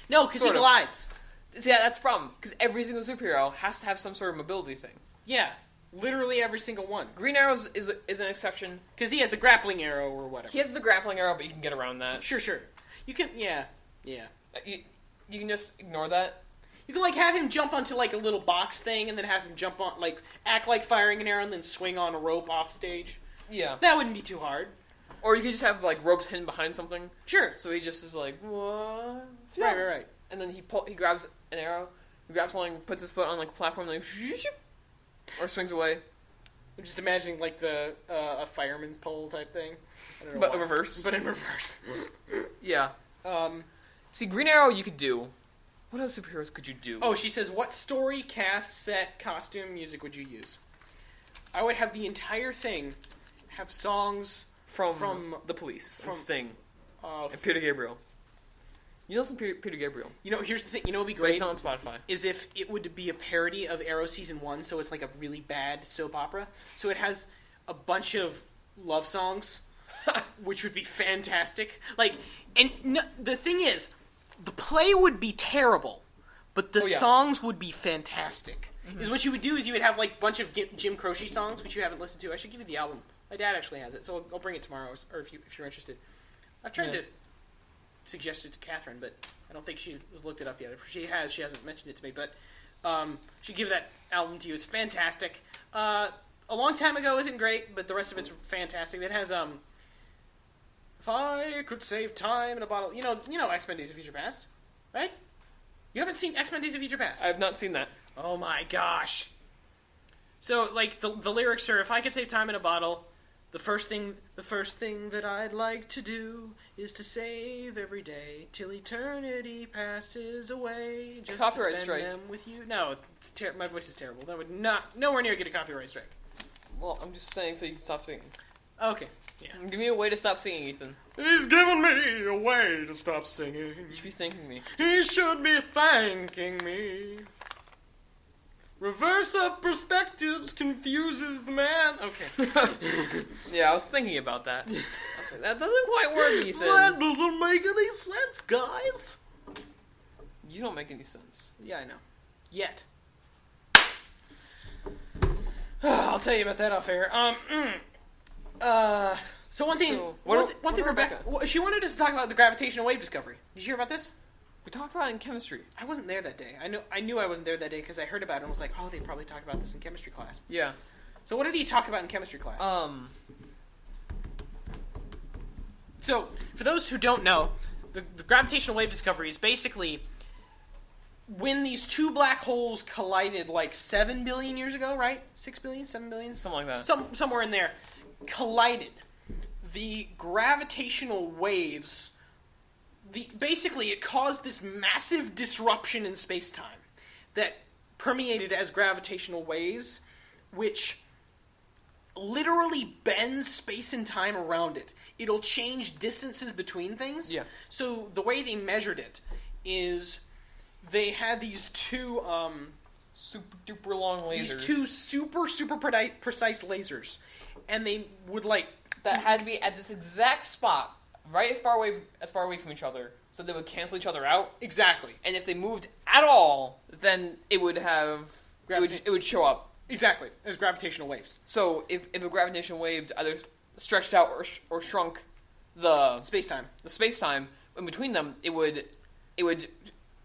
No, because he glides. See, yeah, that's the problem. Because every single superhero has to have some sort of mobility thing. Yeah, literally every single one. Green Arrow is an exception. Because he has the grappling arrow or whatever. He has the grappling arrow, but you can get around that. Sure. You can, yeah. You can just ignore that. You can, like, have him jump onto, like, a little box thing and then have him jump on, like, act like firing an arrow and then swing on a rope off stage. Yeah. That wouldn't be too hard. Or you could just have, like, ropes hidden behind something. Sure. So he just is like, what? Right. And then he grabs an arrow, he grabs something, puts his foot on, like, a platform, and or swings away. I'm just imagining, like, a fireman's pole type thing. I don't know but why. reverse. But in reverse. Yeah. See, Green Arrow you could do. What other superheroes could you do? Oh, she says, what story, cast, set, costume, music would you use? I would have the entire thing have songs from the Police, and Sting, and Peter Gabriel. You listen to Peter Gabriel. You know, here's the thing. You know what would be great? Based on Spotify. Is if it would be a parody of Arrow Season 1, so it's like a really bad soap opera. So it has a bunch of love songs, which would be fantastic. Like, and no, the thing is, the play would be terrible, but the songs would be fantastic. Mm-hmm. Is what you would do is you would have like a bunch of Jim Croce songs, which you haven't listened to. I should give you the album. My dad actually has it, so I'll bring it tomorrow, or if you're interested. I've tried to suggest it to Catherine, but I don't think she has looked it up yet. If she has, she hasn't mentioned it to me, but she'd give that album to you. It's fantastic. A Long Time Ago isn't great, but the rest of it's fantastic. It has, if I could save time in a bottle... You know X-Men Days of Future Past, right? You haven't seen X-Men Days of Future Past? I have not seen that. Oh my gosh. So, like, the lyrics are, if I could save time in a bottle... The first thing that I'd like to do is to save every day till eternity passes away. Just copyright to spend strike. them with you. No, my voice is terrible. That would nowhere near get a copyright strike. Well, I'm just saying so you can stop singing. Okay. Yeah. Give me a way to stop singing, Ethan. He's giving me a way to stop singing. You should be thanking me. He should be thanking me. Reverse of perspectives confuses the man. Okay. Yeah, I was thinking about that. I was like, that doesn't quite work, Ethan. That doesn't make any sense, guys. You don't make any sense. Yeah, I know. Yet. I'll tell you about that off air. So one thing, one thing Rebecca, she wanted us to talk about the gravitational wave discovery. Did you hear about this? We talked about it in chemistry. I wasn't there that day. I knew I wasn't there that day because I heard about it and was like, oh, they probably talked about this in chemistry class. Yeah. So what did he talk about in chemistry class? So, for those who don't know, the gravitational wave discovery is basically when these two black holes collided like 7 billion years ago, right? 6 billion? 7 billion? Something like that. Somewhere in there. Collided. The gravitational waves... Basically, it caused this massive disruption in space-time that permeated as gravitational waves, which literally bends space and time around it. It'll change distances between things. Yeah. So the way they measured it is they had these two... super duper long lasers. These two super precise lasers. And they would like... That had to be at this exact spot. Right as far away from each other, so they would cancel each other out. Exactly. And if they moved at all, then it would have it would show up. Exactly, as gravitational waves. So if a gravitational wave either stretched out or shrunk the space-time in between them, it would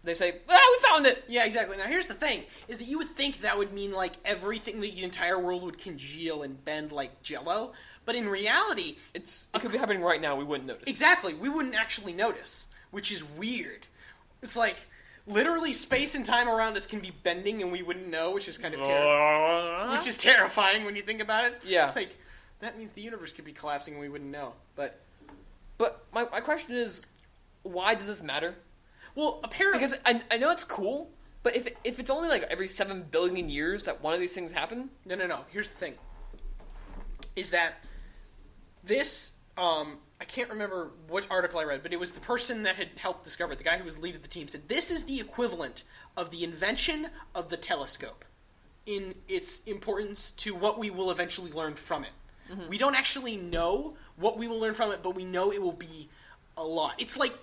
they say, we found it. Yeah, exactly. Now here's the thing: is that you would think that would mean like everything, the entire world would congeal and bend like Jell-O. But in reality... It could be happening right now, we wouldn't notice. Exactly, we wouldn't actually notice, which is weird. It's like, literally space and time around us can be bending and we wouldn't know, which is kind of terrifying when you think about it. Yeah. It's like, that means the universe could be collapsing and we wouldn't know. But my question is, why does this matter? Well, apparently... Because I know it's cool, but if it's only like every 7 billion years that one of these things happen... No. Here's the thing. Is that... This, I can't remember what article I read, but it was the person that had helped discover it, the guy who was lead of the team, said this is the equivalent of the invention of the telescope in its importance to what we will eventually learn from it. Mm-hmm. We don't actually know what we will learn from it, but we know it will be a lot. It's like,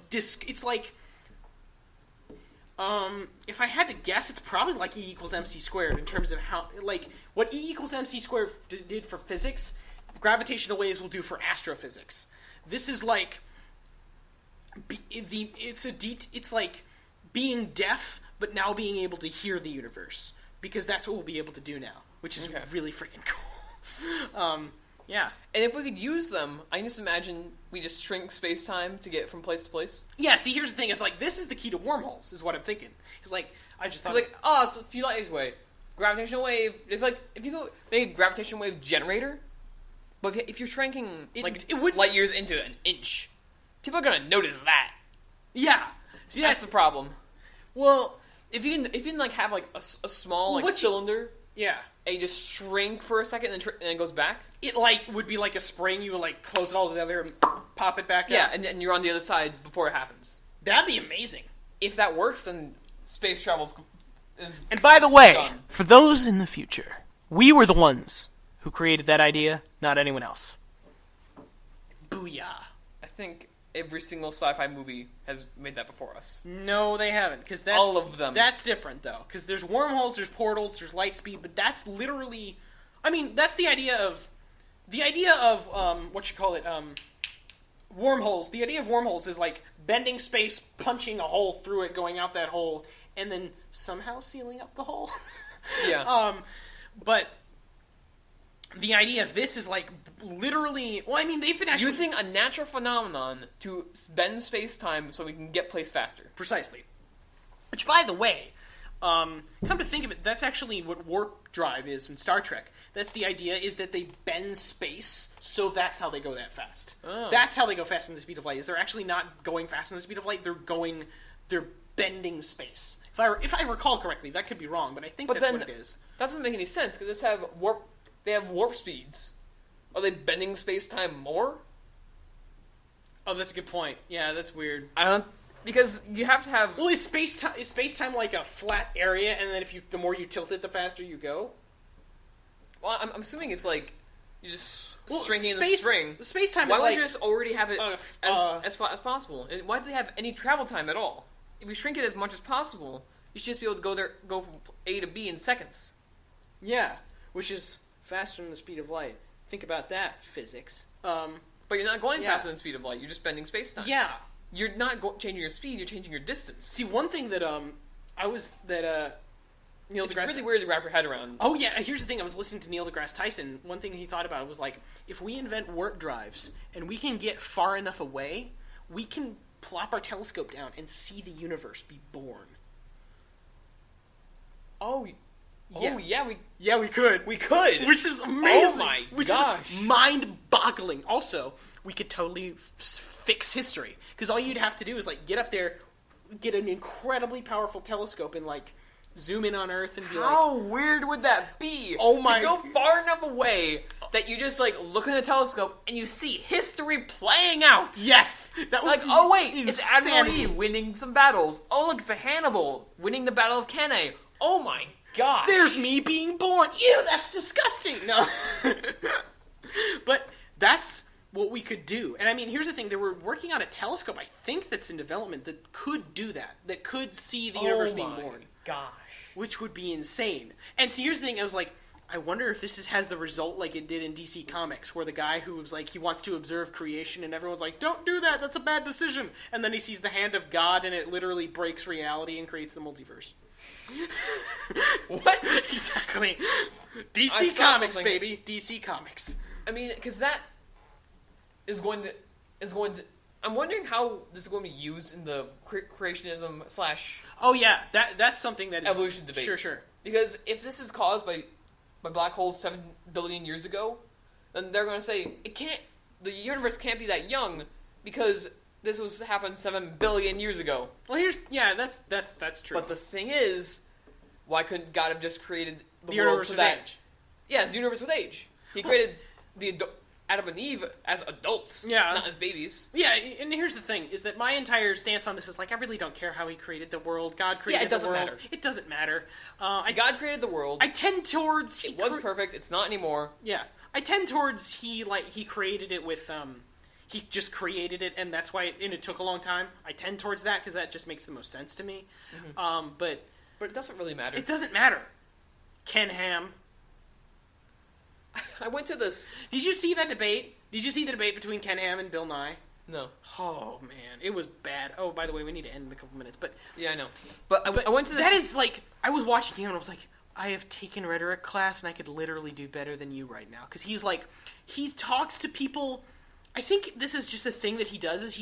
if I had to guess, it's probably like E equals MC squared in terms of how, like, what E equals MC squared did for physics... Gravitational waves will do for astrophysics. This is like it's like being deaf, but now being able to hear the universe, because that's what we'll be able to do now, which is really freaking cool. Yeah. And if we could use them, I can just imagine we just shrink space-time to get from place to place. Yeah. See, here's the thing: it's like this is the key to wormholes, is what I'm thinking. It's like I just thought, it's a few light years away. Gravitational wave. It's like if you go make a gravitational wave generator. But if you're shrinking light years into an inch, people are gonna notice that. Yeah, see that's the problem. Well, if you can like have like a small cylinder, yeah, and you just shrink for a second and then it goes back. It like would be like a spring. You would like close it all together and pop it back. Yeah, out. and you're on the other side before it happens. That'd be amazing. If that works, then space travel is. And by the way, done. for those in the future, we were the ones who created that idea, not anyone else. Booyah. I think every single sci-fi movie has made that before us. No, they haven't, because that's All of them. That's different though, because there's wormholes, there's portals, there's light speed, but that's literally, I mean, that's the idea of what you call it, wormholes. The idea of wormholes is like bending space, punching a hole through it, going out that hole, and then somehow sealing up the hole. Yeah. But the idea of this is like literally. Well, I mean, they've been actually Using a natural phenomenon to bend space-time so we can get place faster. precisely. Which, by the way, come to think of it, that's actually what warp drive is in Star Trek. That's the idea, is that they bend space, so that's how they go that fast. Oh. That's how they go faster than the speed of light. Is they're actually not going faster than the speed of light. They're bending space. If I recall correctly, that could be wrong, but I think that's what it is. That doesn't make any sense because they have warp speeds. Are they bending space-time more? Oh, that's a good point. Yeah, that's weird. I don't, because you have to have. Well, is space-time like a flat area, and then the more you tilt it, the faster you go? Well, I'm assuming it's like you just Well, stringing the string. Space-time Why is would like you just already have it uh, as far as possible? And why do they have any travel time at all? If you shrink it as much as possible, you should just be able to go from A to B in seconds. yeah, which is faster than the speed of light. Think about that, physics. But you're not going Yeah. faster than the speed of light. You're just bending space time. Yeah. You're not changing your speed. You're changing your distance. See, one thing that Neil It's deGrasse. really weird to wrap your head around. Oh yeah, here's the thing. I was listening to Neil deGrasse Tyson. One thing he thought about was like, if we invent warp drives and we can get far enough away, we can plop our telescope down and see the universe be born. Oh, yeah, we could. we could. Which is amazing. Oh my Which gosh. is mind-boggling. Also, we could totally fix history, because all you'd have to do is like get up there, get an incredibly powerful telescope, and like zoom in on Earth and be How weird would that be? Oh my- To go far enough away that you just like look in the telescope and you see history playing out. yes, that would Like, be oh wait, it's Admiral insanity. E winning some battles. Oh look, it's a Hannibal winning the Battle of Cannae. Oh my gosh. There's me being born. Ew, that's disgusting. No, but that's what we could do. And I mean, here's the thing: they were working on a telescope, I think, that's in development that could do that. That could see the universe being born. Gosh. Which would be insane. And see, here's the thing, I was like, I wonder if this has the result like it did in DC Comics, where the guy who was like, he wants to observe creation, and everyone's like, don't do that, that's a bad decision. And then he sees the hand of God, and it literally breaks reality and creates the multiverse. What? Exactly. I DC saw Comics, something- baby. DC Comics. I mean, because that is going to. I'm wondering how this is going to be used in the creationism / Oh yeah, that's something that is... evolution debate. Sure. Because if this is caused by black holes 7 billion years ago, then they're going to say the universe can't be that young because this happened 7 billion years ago. Well, that's true. But the thing is, why couldn't God have just created the the world universe so with that age. yeah, the universe with age? He created Adam and Eve as adults, Yeah. not as babies. Yeah, and here's the thing, is that my entire stance on this is like, I really don't care how he created the world. God created it doesn't the world. matter. It doesn't matter. God created the world. I tend towards... It was perfect. It's not anymore. Yeah. I tend towards he created it with... he just created it, and that's why it took a long time. I tend towards that, because that just makes the most sense to me. Mm-hmm. But But it doesn't really matter. it doesn't matter. Ken Ham. I went to this. Did you see that debate? Did you see the debate between Ken Ham and Bill Nye? No. Oh, man. It was bad. Oh, by the way, we need to end in a couple minutes. But Yeah, I know. But I went to this. that is like, I was watching him and I was like, I have taken rhetoric class and I could literally do better than you right now. Because he's like, he talks to people. I think this is just a thing that he does, is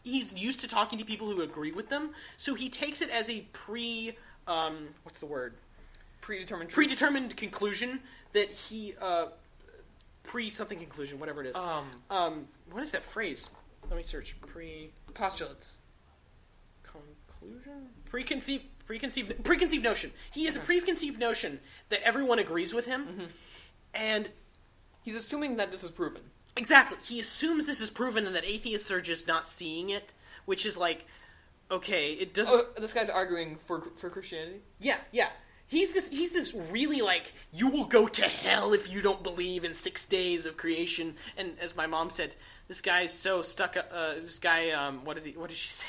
he's used to talking to people who agree with them. So he takes it as a what's the word? predetermined truth. Predetermined conclusion that he, pre-something conclusion, whatever it is. What is that phrase? Let me search. Postulates. Conclusion? Preconceived notion. He has a preconceived notion that everyone agrees with him, and He's assuming that this is proven. exactly, he assumes this is proven and that atheists are just not seeing it, which is like, okay, it doesn't. Oh, this guy's arguing for Christianity. Yeah. He's this really like, you will go to hell if you don't believe in 6 days of creation. And as my mom said, this guy is so stuck. This guy, what did she say?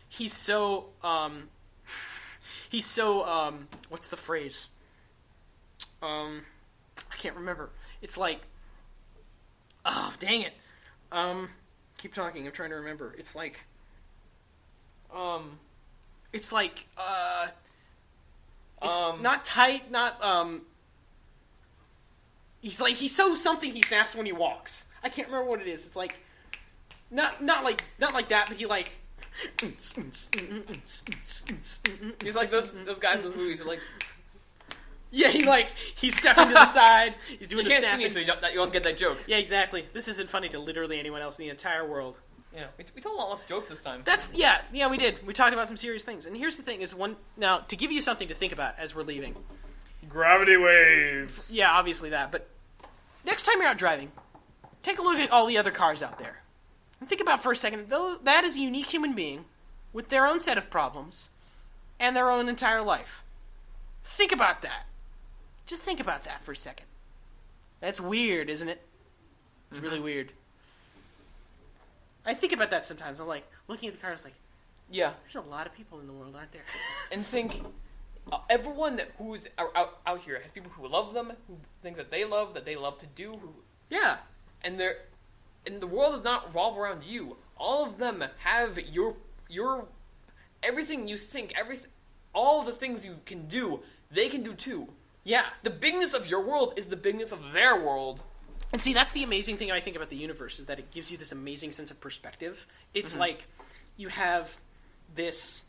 He's so what's the phrase? I can't remember. It's like, oh dang it. Keep talking. I'm trying to remember. It's like, it's not tight, not, he's so something he snaps when he walks. I can't remember what it is. It's like, not like that, but he like, He's like those guys in the movies who are like, yeah, he's stepping to the side, he's doing you the can't see snapping. me, so you won't get that joke. Yeah, exactly. This isn't funny to literally anyone else in the entire world. Yeah, we told a lot less jokes this time. Yeah, we did. We talked about some serious things. And here's the thing, now, to give you something to think about as we're leaving. Gravity waves. Yeah, obviously that, but next time you're out driving, take a look at all the other cars out there. And think about for a second, though that is a unique human being with their own set of problems and their own entire life. Think about that. Just think about that for a second. That's weird, isn't it? It's really weird. I think about that sometimes. I'm like, looking at the cars like, yeah, there's a lot of people in the world, aren't there? And think, everyone who's out here has people who love them, who things that they love to do. Yeah. And the world does not revolve around you. All of them have your everything you think, all the things you can do, they can do too. Yeah. The bigness of your world is the bigness of their world. And see, that's the amazing thing I think about the universe, is that it gives you this amazing sense of perspective. It's like you have this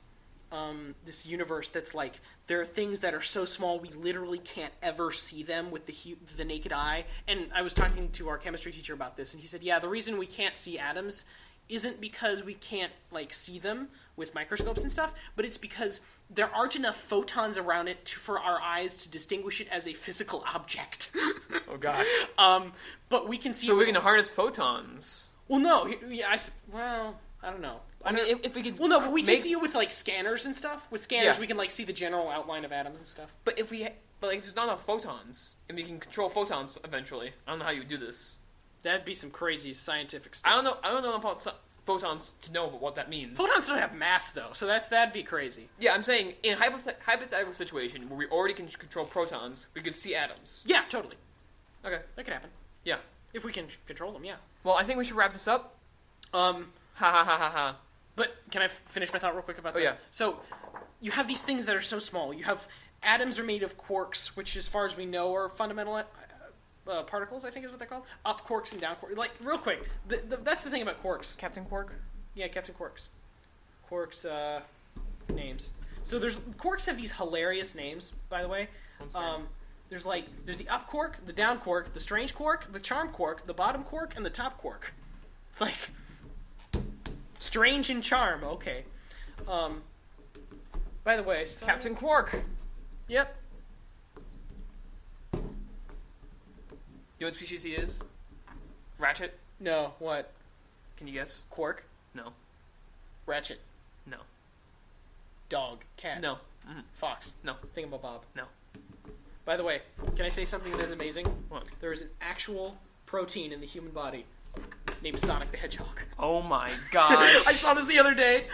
this universe that's like, there are things that are so small we literally can't ever see them with the naked eye. And I was talking to our chemistry teacher about this, and he said, yeah, the reason we can't see atoms isn't because we can't like see them with microscopes and stuff, but it's because there aren't enough photons around it for our eyes to distinguish it as a physical object. Oh gosh. But we can see. So we're going to harness photons. Well, no. Yeah, I don't know. I mean, if we could. Well, no, but we can see it with like scanners and stuff. With scanners, Yeah. we can like see the general outline of atoms and stuff. But if there's not enough photons, and we can control photons eventually, I don't know how you would do this. That'd be some crazy scientific stuff. I don't know about photons to know what that means. Photons don't have mass though, so that'd be crazy. Yeah, I'm saying in a hypothetical situation where we already can control protons, we could see atoms. Yeah, totally. Okay. That could happen. Yeah. If we can control them, yeah. Well, I think we should wrap this up. Ha ha ha ha ha. But can I finish my thought real quick about that? Oh, yeah. So, you have these things that are so small. You have atoms are made of quarks, which as far as we know are fundamental particles, I think is what they're called. Up quarks and down quarks. Like, real quick, that's the thing about quarks. Captain Quark? Yeah, Captain Quarks. Quarks, names. So quarks have these hilarious names, by the way. There's the up quark, the down quark, the strange quark, the charm quark, the bottom quark, and the top quark. It's like strange and charm. Okay. By the way, so, Captain Quark. Yep. You know what species he is? Ratchet? No. What? Can you guess? Quark. No. Ratchet. No. Dog. Cat. No. Fox. No. Thingamabob. No. By the way, can I say something that's amazing? What? There is an actual protein in the human body named Sonic the Hedgehog. Oh my gosh. I saw this the other day.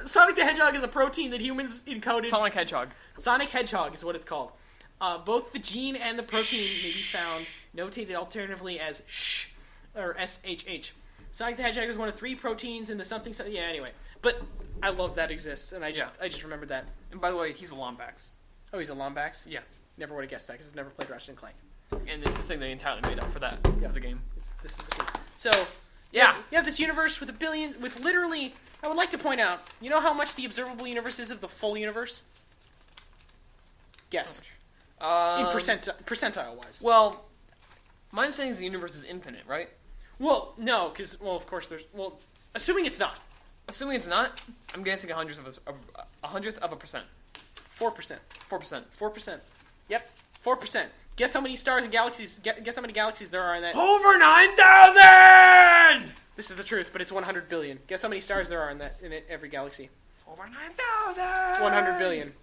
Sonic the Hedgehog is a protein that humans encoded. Sonic Hedgehog. Sonic Hedgehog is what it's called. Both the gene and the protein may be found notated alternatively as SH or SHH. Sonic the Hedgehog is one of 3 proteins in the something. Yeah, anyway. But I love that exists, and I just remembered that. And by the way, he's a Lombax. Oh, he's a Lombax? Yeah. Never would have guessed that because I've never played Ratchet and Clank. And it's the thing they entirely made up for that, for the game. This is the truth. So, Yeah. You have this universe with with literally, I would like to point out, you know how much the observable universe is of the full universe? Guess. In percentile-wise. Well, my understanding is the universe is infinite, right? Well, no, because, of course assuming it's not. Assuming it's not, I'm guessing a hundredth of a percent. 4%. 4%. 4%. Yep, 4%. Guess how many stars and galaxies, guess how many galaxies there are in that? Over 9,000! This is the truth, but it's 100 billion. Guess how many stars there are in every galaxy? Over 9,000. 100 billion.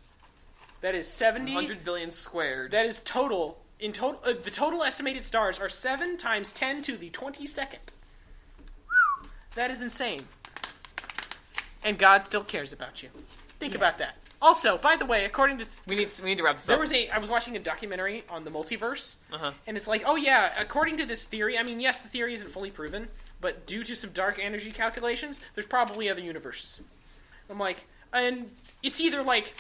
That is 70. 100 billion squared. That is total. In total, the total estimated stars are 7 times 10 to the 22nd. That is insane. And God still cares about you. Think about that. Also, by the way, according to we need to wrap this up. I was watching a documentary on the multiverse, Uh-huh. and it's like, oh yeah, according to this theory, I mean, yes, the theory isn't fully proven, but due to some dark energy calculations, there's probably other universes. I'm like, and it's either like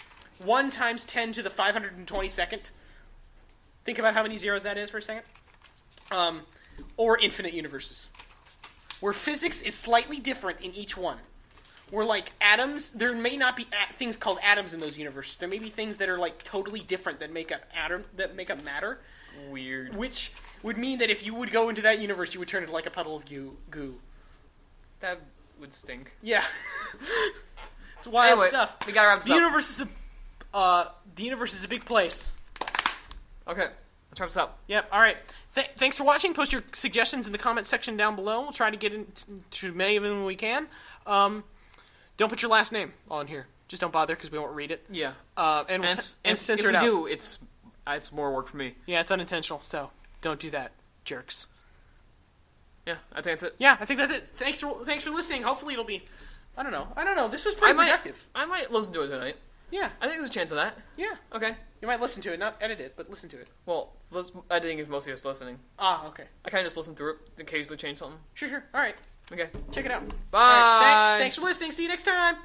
1 times 10 to the 522nd. Think about how many zeros that is for a second. Or infinite universes, where physics is slightly different in each one. Where, like, atoms, there may not be things called atoms in those universes. There may be things that are, like, totally different that make up matter. Weird. Which would mean that if you would go into that universe, you would turn into, like, a puddle of goo. That would stink. Yeah. It's wild Anyway, stuff. we gotta wrap this The up. universe is a big place. Okay, let's wrap this up. Yep, alright. Thanks for watching. Post your suggestions in the comment section down below. We'll try to get into many of them when we can. Don't put your last name on here. Just don't bother because we won't read it. Yeah. And censor it out. If we do, it's more work for me. Yeah, it's unintentional, so don't do that, jerks. Yeah, I think that's it. Yeah, I think that's it. Thanks for listening. Hopefully it'll be... I don't know. This was pretty productive. I might listen to it tonight. Yeah. I think there's a chance of that. Yeah. Okay. You might listen to it, not edit it, but listen to it. Well, editing is mostly just listening. Ah, okay. I kind of just listen through it, occasionally change something. Sure. All right. Okay. Check it out. Bye. All right. Thanks for listening. See you next time.